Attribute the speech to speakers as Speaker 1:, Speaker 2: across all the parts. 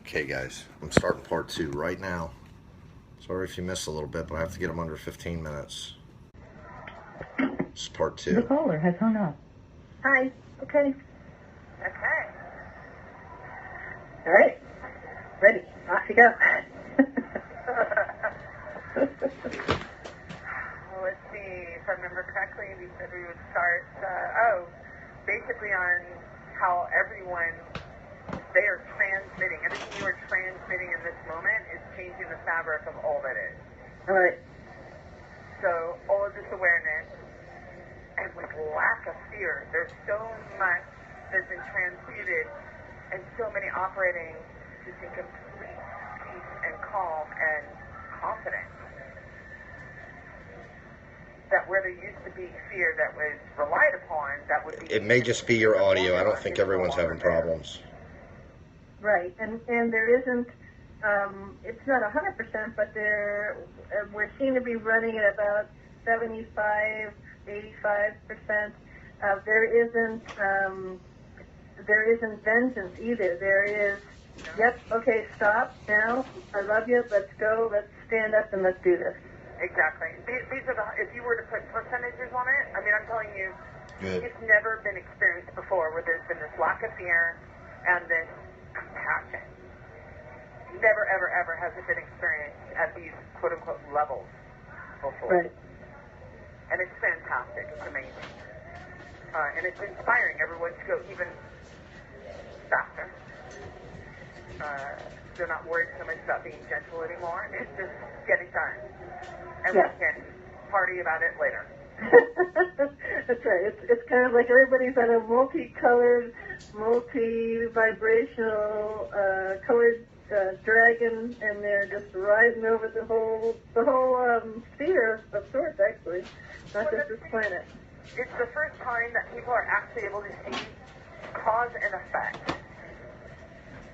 Speaker 1: Okay, guys, I'm starting part 2 right now. Sorry if you missed a little bit, but I have to get them under 15 minutes. This is part 2.
Speaker 2: The caller has hung up.
Speaker 3: Hi. Okay.
Speaker 4: Okay.
Speaker 3: All right. Ready. Off you go.
Speaker 4: Let's see. If I remember correctly, we said we would start, basically on how everyone, they are transmitting. Everything you are transmitting in this moment is changing the fabric of all that is.
Speaker 3: All right.
Speaker 4: So all of this awareness, and with lack of fear, there's so much that's been transmuted, and so many operating just in complete peace and calm and confidence. That where there used to be fear that was relied upon, that would be...
Speaker 1: It may just be your audio. I don't think everyone's having problems.
Speaker 3: Right. And there isn't, it's not 100%, but we seem to be running at about 75, 85%. There isn't vengeance either. There is, yep, okay, stop now. I love you. Let's go. Let's stand up and let's do this.
Speaker 4: Exactly. These are the, if you were to put percentages on it, I mean, I'm telling you,
Speaker 1: Good.
Speaker 4: it's never been experienced before where there's been this lack of fear and this compassion. Never, ever, ever has it been experienced at these quote-unquote levels before.
Speaker 3: Right.
Speaker 4: And it's fantastic. It's amazing. And it's inspiring everyone to go even faster. They're not worried so much about being gentle anymore. It's just get it done. And
Speaker 3: Yeah.
Speaker 4: we can party about it later.
Speaker 3: That's right. It's kind of like everybody's on a multicolored, multi-vibrational, colored dragon, and they're just riding over the whole sphere of sorts, actually, not just this planet.
Speaker 4: It's the first time that people are actually able to see cause and effect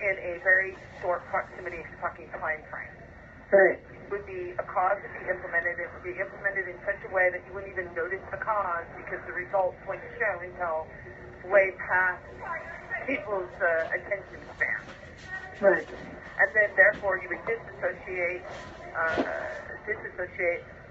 Speaker 4: in a very short proximity fucking time frame.
Speaker 3: Right.
Speaker 4: It would be a cause to be implemented. It would be implemented in such a way that you wouldn't even notice the cause because the results wouldn't show until way past people's attention span.
Speaker 3: Right.
Speaker 4: And then therefore you would disassociate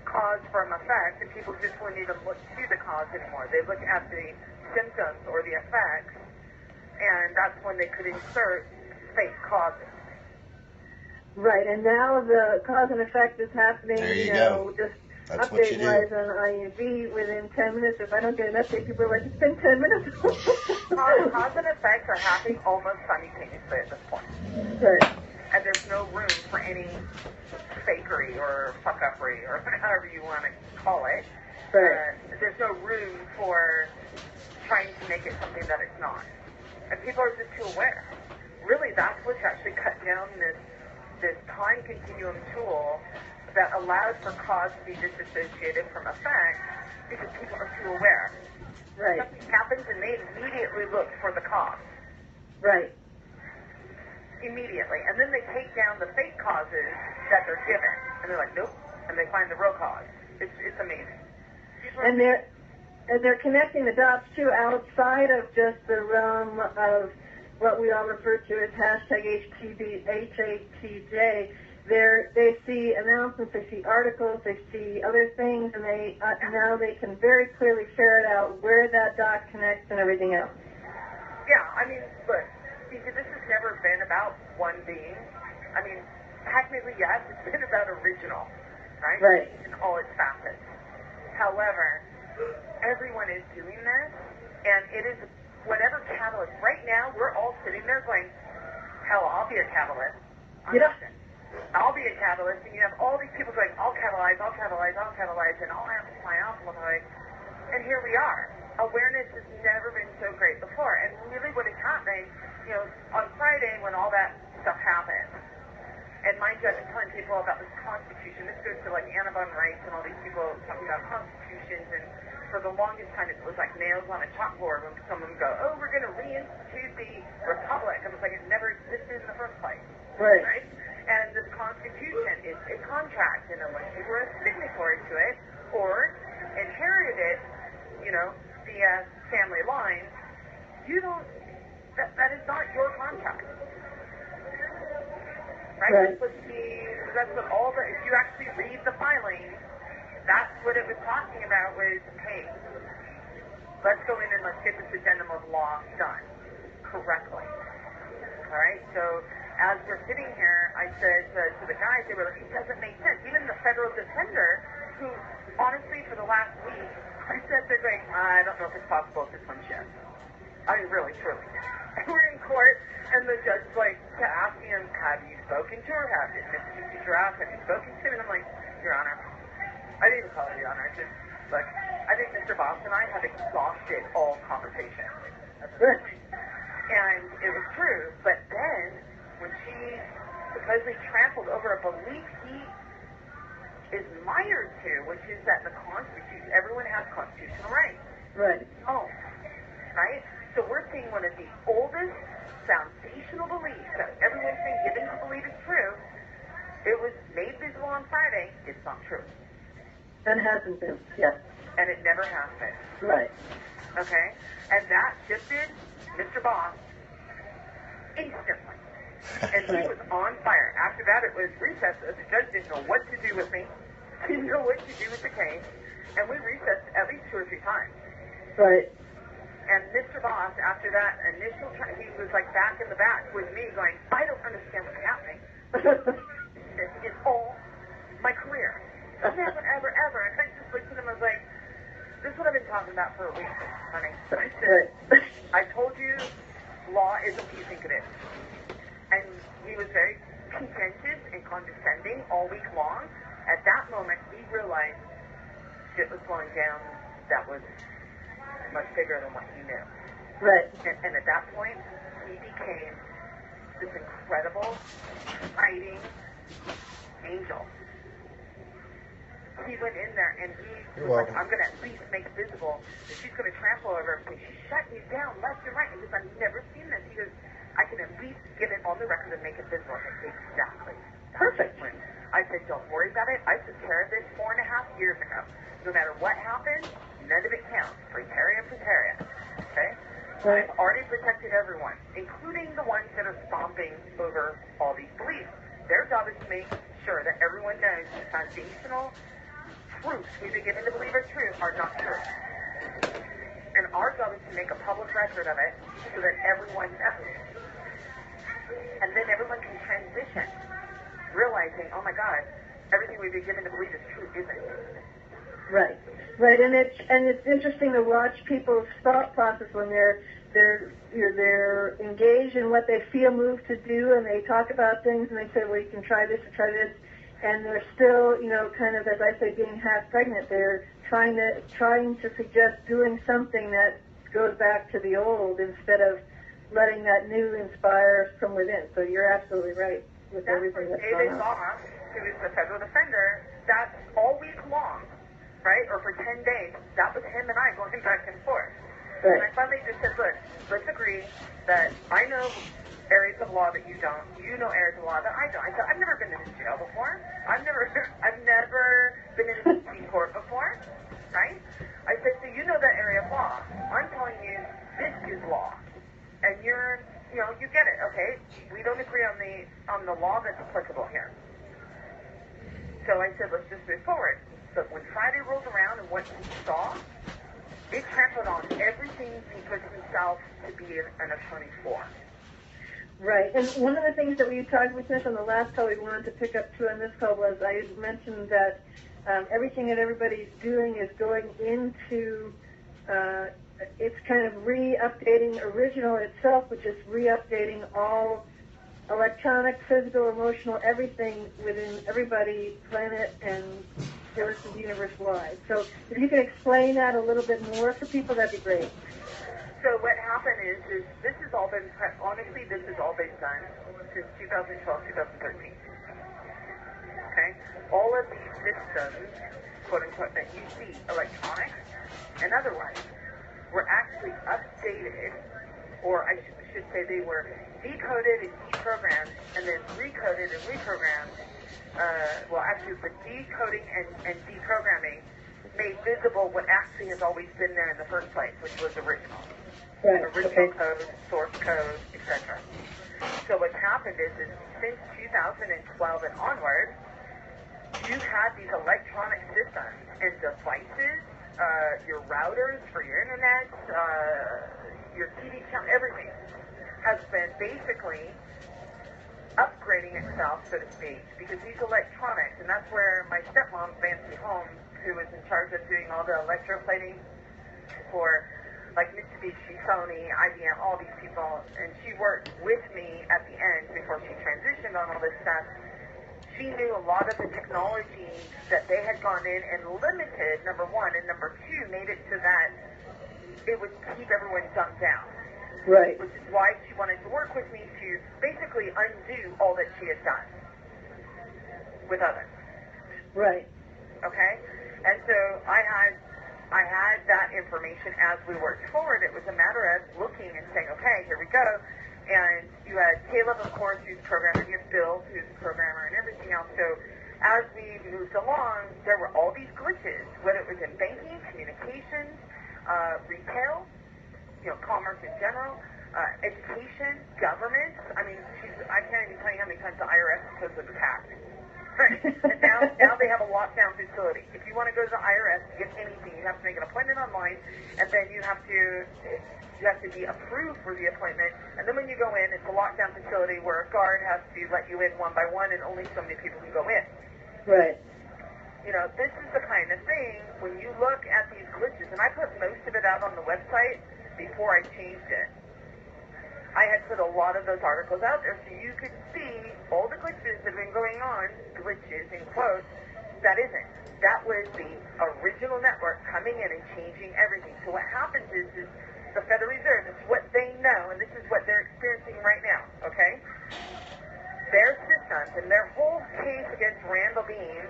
Speaker 4: cause from effect, and people just wouldn't even look to the cause anymore. They look at the symptoms or the effects, and that's when they could insert fake causes.
Speaker 3: Right, and now the cause and effect is happening,
Speaker 1: There you go.
Speaker 3: just
Speaker 1: That's what you do.
Speaker 3: update-wise on IUV within 10 minutes. If I don't get an update, people are like, it's been 10 minutes.
Speaker 4: Cause and effects are happening almost simultaneously at this point.
Speaker 3: Right.
Speaker 4: And there's no room for any fakery or fuck-uppery or however you want to call it.
Speaker 3: Right.
Speaker 4: There's no room for trying to make it something that it's not. And people are just too aware. Really, that's what's actually cut down this time continuum tool that allows for cause to be disassociated from effect because people are too aware.
Speaker 3: Right.
Speaker 4: Something happens and they immediately look for the cause.
Speaker 3: Right.
Speaker 4: Immediately. And then they take down the fake causes that they're given. And they're like, nope. And they find the real cause. It's amazing.
Speaker 3: And they're connecting the dots, too, outside of just the realm of what we all refer to as hashtag HATJ. They see announcements, they see articles, they see other things, and now they can very clearly ferret out where that dot connects and everything else.
Speaker 4: Yeah, I mean, look, this has never been about one being. I mean, technically, yes, it's been about original, right?
Speaker 3: Right.
Speaker 4: In all its facets. However, everyone is doing this, and it is whatever catalyst. Right now, we're all sitting there going, hell, I'll be a catalyst. I'll be a catalyst, and you have all these people going, I'll catalyze, and I'll amplify. And here we are. Awareness has never been so great before. And really what is happening, on Friday when all that stuff happened, and mind you, I've been telling people about this Constitution. This goes to like Annabelle Rice and all these people talking about constitutions, and for the longest time it was like nails on a chalkboard when someone would go, oh, we're going to reinstitute the Republic. I was like, it never existed in the first place.
Speaker 3: Right?
Speaker 4: And this Constitution is a contract, and unless you were a signatory to it or inherited it, via family line, you don't, that is not your contract. right?
Speaker 3: Right.
Speaker 4: It's supposed to be, that's what all the, if you actually read the filing, that's what it was talking about was, hey, let's go in and let's get this addendum of law done correctly. All right, so as we're sitting here, I said to the guys, they were like, it doesn't make sense. Even the federal defender, who honestly for the last week, I said they're going, I don't know if it's possible if this one's yes. I mean, really, truly. We're in court, and the judge is like, asking him, have you spoken to her? Have you spoken to him? And I'm like, Your Honor, I didn't even call her Your Honor. I said, look, I think Mr. Boss and I have exhausted all conversation. And it was true, but then when she supposedly trampled over a belief he is mired to, which is that the Constitution, everyone has constitutional rights.
Speaker 3: Right.
Speaker 4: Oh, right? So we're seeing one of the oldest foundational beliefs that everyone's been given to believe is true. It was made visible on Friday. It's not true.
Speaker 3: And hasn't been, yes.
Speaker 4: And it never has been.
Speaker 3: Right.
Speaker 4: Okay? And that shifted Mr. Boss instantly. And he was on fire. After that, it was recess. The judge didn't know what to do with me. Didn't know what to do with the case. And we recessed at least 2 or 3 times.
Speaker 3: Right.
Speaker 4: And Mr. Boss, after that initial time, he was like back in the back with me going, I don't understand what's happening. This is all my career. Never, ever, ever. And I just looked at him and was like, this is what I've been talking about for a week, honey. I said, I told you law isn't what you think it is. And he was very contentious and condescending all week long. At that moment, he realized shit was going down that was much bigger than what he knew.
Speaker 3: Right.
Speaker 4: And at that point, he became this incredible, fighting angel. He went in there and he was like, I'm going to at least make visible that she's going to trample over everything. She's shutting you down left and right. He goes, I've never seen this. He goes, I can at least get it on the record and make it visible. I said, exactly.
Speaker 3: Perfect.
Speaker 4: I said, don't worry about it. I took care of this 4.5 years ago. No matter what happens, none of it counts. Preteria, preteria. Okay?
Speaker 3: Right.
Speaker 4: I've already protected everyone, including the ones that are stomping over all these beliefs. Their job is to make sure that everyone knows the foundational truths we've been given to believe are true are not true. And our job is to make a public record of it so that everyone knows. And then everyone can transition, realizing, oh my God, everything we've been given to believe is true isn't.
Speaker 3: Right. Right. And it's interesting to watch people's thought process when they're engaged in what they feel moved to do, and they talk about things and they say, well, you can try this or try this. And they're still, kind of, as I say, being half pregnant. They're trying to suggest doing something that goes back to the old instead of letting that new inspire from within. So you're absolutely right with everything that's going on.
Speaker 4: David Boss, who is the federal defender, that's all week long, right? Or for 10 days, that was him and I going back and forth.
Speaker 3: Right.
Speaker 4: And I finally just said, look, let's agree that I know areas of law that you don't. You know areas of law that I don't. I said, I've never been in a jail before. I've never been in a Supreme Court before, right? I said, so you know that area of law. I'm telling you, this is law. And you get it, okay? We don't agree on the law that's applicable here. So I said, let's just move forward. But when Friday rolled around and what he saw, it trampled on everything he puts himself to be an attorney for.
Speaker 3: Right. And one of the things that we talked with this on the last call we wanted to pick up too on this call was I mentioned that everything that everybody's doing is going into it's kind of re-updating original itself, which is re-updating all electronic, physical, emotional, everything within everybody, planet and source of the universe wide. So if you could explain that a little bit more for people, that'd be great.
Speaker 4: So what happened is this has all been, honestly, this has all been done since 2012, 2013. Okay? All of these systems, quote unquote, that you see, electronics and otherwise, were actually updated, or I should say they were decoded and deprogrammed, and then recoded and reprogrammed. Actually, the decoding and deprogramming made visible what actually has always been there in the first place, which was original.
Speaker 3: Right.
Speaker 4: Original code, source code, etc. So what's happened is since 2012 and onward, you had these electronic systems and devices, your routers for your internet, your TV channel, everything has been basically upgrading itself, so to speak, because these electronics, and that's where my stepmom, Nancy Holmes, who was in charge of doing all the electroplating for like Mitsubishi, Sony, IBM, all these people, and she worked with me at the end before she transitioned on all this stuff. She knew a lot of the technology that they had gone in and limited, number one, and number two, made it so that it would keep everyone dumbed down.
Speaker 3: Right.
Speaker 4: Which is why she wanted to work with me to basically undo all that she had done with others.
Speaker 3: Right.
Speaker 4: Okay? And so I had that information as we worked forward. It was a matter of looking and saying, okay, here we go. And you had Caleb, of course, who's a programmer, and you had Bill, who's a programmer, and everything else. So as we moved along, there were all these glitches, whether it was in banking, communications, retail, commerce in general, education, government. I mean, I can't even tell you how many times the IRS was attacked. Right. And now they have a lockdown facility. If you want to go to the IRS to get anything, you have to make an appointment online, and then you have to be approved for the appointment. And then when you go in, it's a lockdown facility where a guard has to let you in one by one, and only so many people can go in.
Speaker 3: Right.
Speaker 4: This is the kind of thing, when you look at these glitches, and I put most of it out on the website before I changed it. I had put a lot of those articles out there so you could see all the glitches that have been going on, glitches in quotes, that isn't. That was the original network coming in and changing everything. So what happens is the Federal Reserve, it's what they know, and this is what they're experiencing right now, okay? Their systems and their whole case against Randall Bean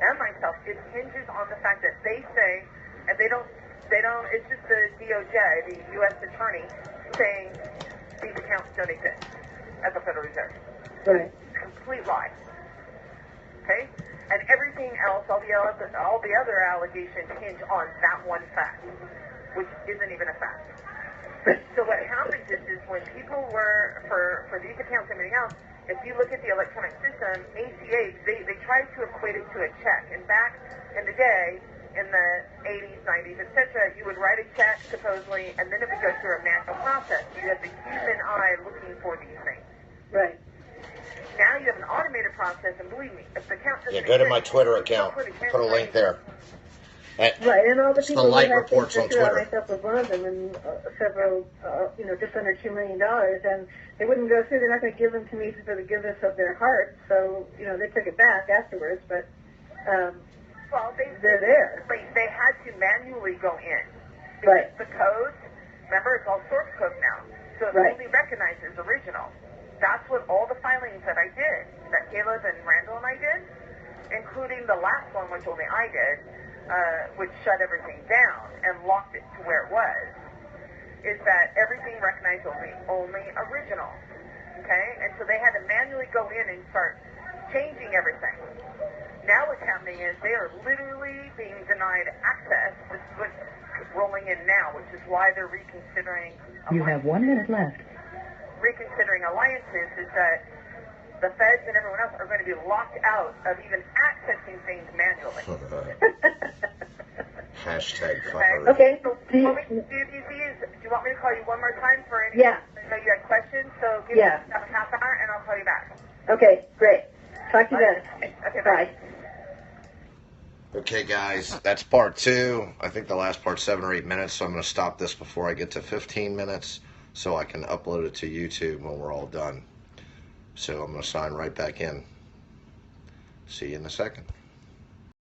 Speaker 4: and myself, it hinges on the fact that they say, and they don't, it's just the DOJ, the U.S. Attorney, saying these accounts don't exist at the Federal Reserve.
Speaker 3: Right.
Speaker 4: Complete lie. Okay? And everything else, all the other allegations hinge on that one fact, which isn't even a fact. So what happens is when people were, for these accounts and everything else, if you look at the electronic system, ACH, they tried to equate it to a check. And back in the day, in the 80s, 90s, etc., you would write a check, supposedly, and then it would go through a manual process. You have the human eye looking for these things.
Speaker 3: Right.
Speaker 4: Now you have an automated process, and believe me, if the account doesn't
Speaker 1: Go to
Speaker 4: exist,
Speaker 1: my Twitter account. Put a link there.
Speaker 3: Right, and all the
Speaker 1: It's
Speaker 3: people
Speaker 1: the
Speaker 3: who
Speaker 1: Light
Speaker 3: had
Speaker 1: Reports on
Speaker 3: things throughout
Speaker 1: Twitter.
Speaker 3: myself was one of them, and several, just under $2 million, and they wouldn't go through. They're not going to give them to me for the goodness of their heart, so they took it back afterwards. But
Speaker 4: well,
Speaker 3: they're there.
Speaker 4: They had to manually go in.
Speaker 3: Right.
Speaker 4: The codes, remember, it's all source code now, so it
Speaker 3: Right.
Speaker 4: only recognizes original. That's what all the filings that I did, that Caleb and Randall and I did, including the last one, which only I did, which shut everything down and locked it to where it was, is that everything recognized only original. Okay? And so they had to manually go in and start changing everything. Now what's happening is they are literally being denied access. This is what's rolling in now, which is why they're reconsidering.
Speaker 2: You have 1 minute left.
Speaker 4: Reconsidering alliances is that the feds and everyone else are going to be locked out of even accessing things manually.
Speaker 1: Hashtag
Speaker 4: Okay?
Speaker 1: fuckery.
Speaker 3: Okay.
Speaker 4: So
Speaker 3: Do you-
Speaker 4: what we do you want me to call you one more time for any?
Speaker 3: Yeah.
Speaker 4: I know you had questions, so give
Speaker 3: Yeah.
Speaker 4: me a half hour and I'll call you back.
Speaker 3: Okay, great. Talk to you then.
Speaker 4: Okay,
Speaker 3: Bye.
Speaker 1: Okay, guys, that's part 2. I think the last part's 7 or 8 minutes, so I'm going to stop this before I get to 15 minutes so I can upload it to YouTube when we're all done. So I'm going to sign right back in. See you in a second.